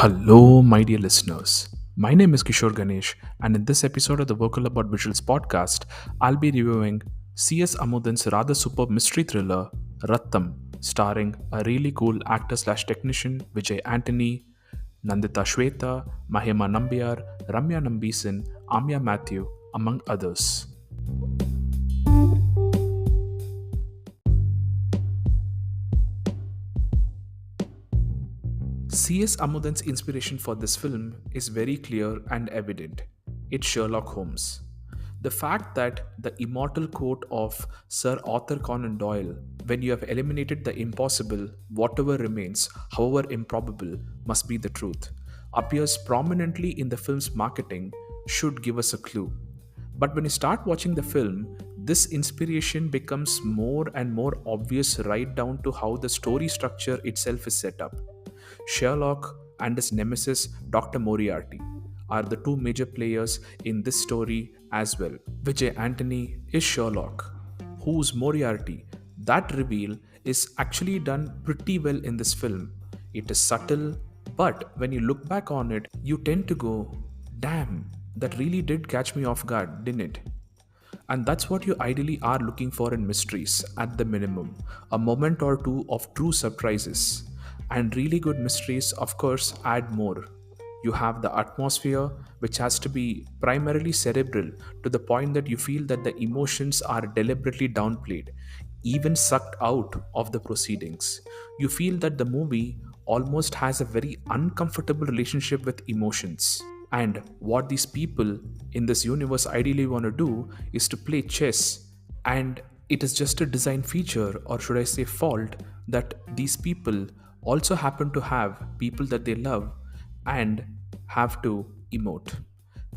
Hello, my dear listeners. My name is Kishore Ganesh, and in this episode of the Vocal About Visuals podcast, I'll be reviewing C.S. Amudhan's rather superb mystery thriller, Ratham, starring a really cool actor slash technician Vijay Anthony, Nandita Swetha, Mahima Nambiar, Remya Nambeesan, Ameya Mathew, among others. C.S. Amudhan's inspiration for this film is very clear and evident. It's Sherlock Holmes. The fact that the immortal quote of Sir Arthur Conan Doyle, when you have eliminated the impossible, whatever remains, however improbable, must be the truth, appears prominently in the film's marketing should give us a clue. But when you start watching the film, this inspiration becomes more and more obvious right down to how the story structure itself is set up. Sherlock and his nemesis, Dr. Moriarty, are the two major players in this story as well. Vijay Anthony is Sherlock. Who's Moriarty? That reveal is actually done pretty well in this film. It is subtle, but when you look back on it, you tend to go, damn, that really did catch me off guard, didn't it? And that's what you ideally are looking for in mysteries, at the minimum a moment or two of true surprises. And really good mysteries, of course, add more. You have the atmosphere, which has to be primarily cerebral to the point that you feel that the emotions are deliberately downplayed, even sucked out of the proceedings. You feel that the movie almost has a very uncomfortable relationship with emotions. And what these people in this universe ideally want to do is to play chess. And it is just a design feature, or should I say, fault, that these people also happen to have people that they love and have to emote.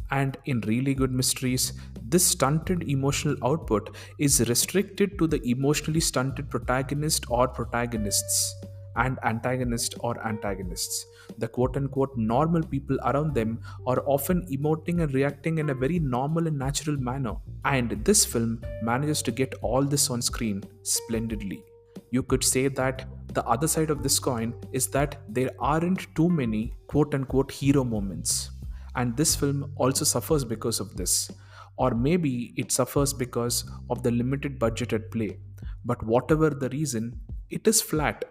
And in really good mysteries, this stunted emotional output is restricted to the emotionally stunted protagonist or protagonists and antagonist or antagonists. The quote unquote normal people around them are often emoting and reacting in a very normal and natural manner. And this film manages to get all this on screen splendidly. You could say that the other side of this coin is that there aren't too many quote unquote hero moments. And this film also suffers because of this. Or maybe it suffers because of the limited budget at play. But whatever the reason, it is flat,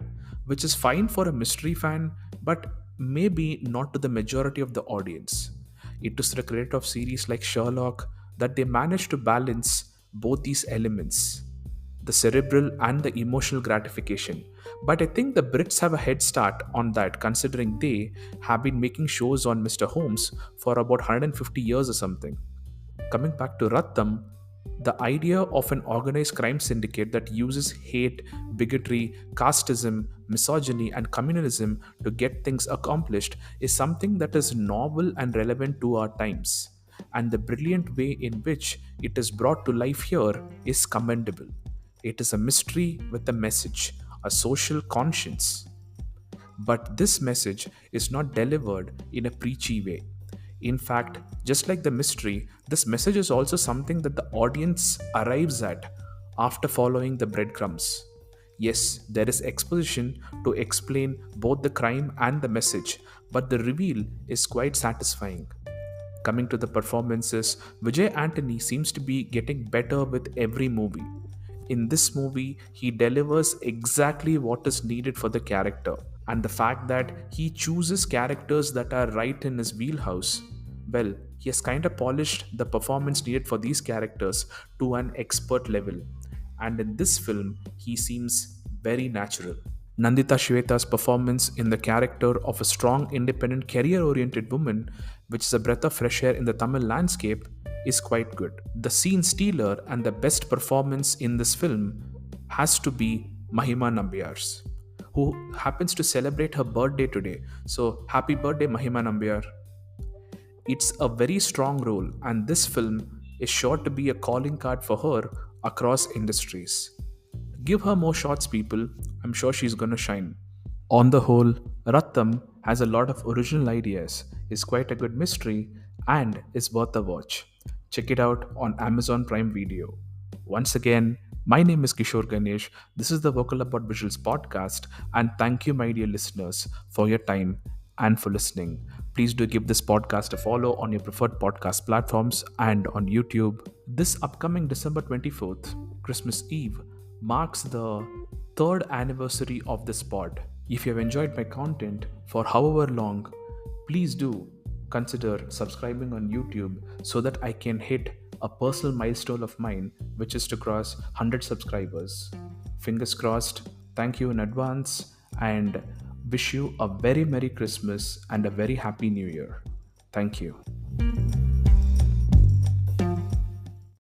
which is fine for a mystery fan, but maybe not to the majority of the audience. It is the credit of series like Sherlock that they managed to balance both these elements, the cerebral and the emotional gratification. But I think the Brits have a head start on that, considering they have been making shows on Mr. Holmes for about 150 years or something. Coming back to Ratham, the idea of an organized crime syndicate that uses hate, bigotry, casteism, misogyny, and communalism to get things accomplished is something that is novel and relevant to our times. And the brilliant way in which it is brought to life here is commendable. It is a mystery with a message, a social conscience. But this message is not delivered in a preachy way. In fact, just like the mystery, this message is also something that the audience arrives at after following the breadcrumbs. Yes, there is exposition to explain both the crime and the message, but the reveal is quite satisfying. Coming to the performances, Vijay Anthony seems to be getting better with every movie. In this movie, he delivers exactly what is needed for the character. And the fact that he chooses characters that are right in his wheelhouse, well, he has kind of polished the performance needed for these characters to an expert level. And in this film, he seems very natural. Nandita Swetha's performance in the character of a strong, independent, career oriented woman, which is a breath of fresh air in the Tamil landscape, is quite good. The scene stealer and the best performance in this film has to be Mahima Nambiar's, who happens to celebrate her birthday today. So, happy birthday, Mahima Nambiar. It's a very strong role, and this film is sure to be a calling card for her across industries. Give her more shots, people. I'm sure she's gonna shine. On the whole, Ratham has a lot of original ideas, is quite a good mystery, and is worth a watch. Check it out on Amazon Prime Video. Once again, my name is Kishore Ganesh. This is the Vocal About Visuals podcast, and thank you, my dear listeners, for your time and for listening. Please do give this podcast a follow on your preferred podcast platforms and on YouTube. This upcoming December 24th, Christmas Eve, marks the third anniversary of this pod. If you have enjoyed my content for however long, please do consider subscribing on YouTube so that I can hit a personal milestone of mine, which is to cross 100 subscribers. Fingers crossed. Thank you in advance and wish you a very Merry Christmas and a very Happy New Year. Thank you.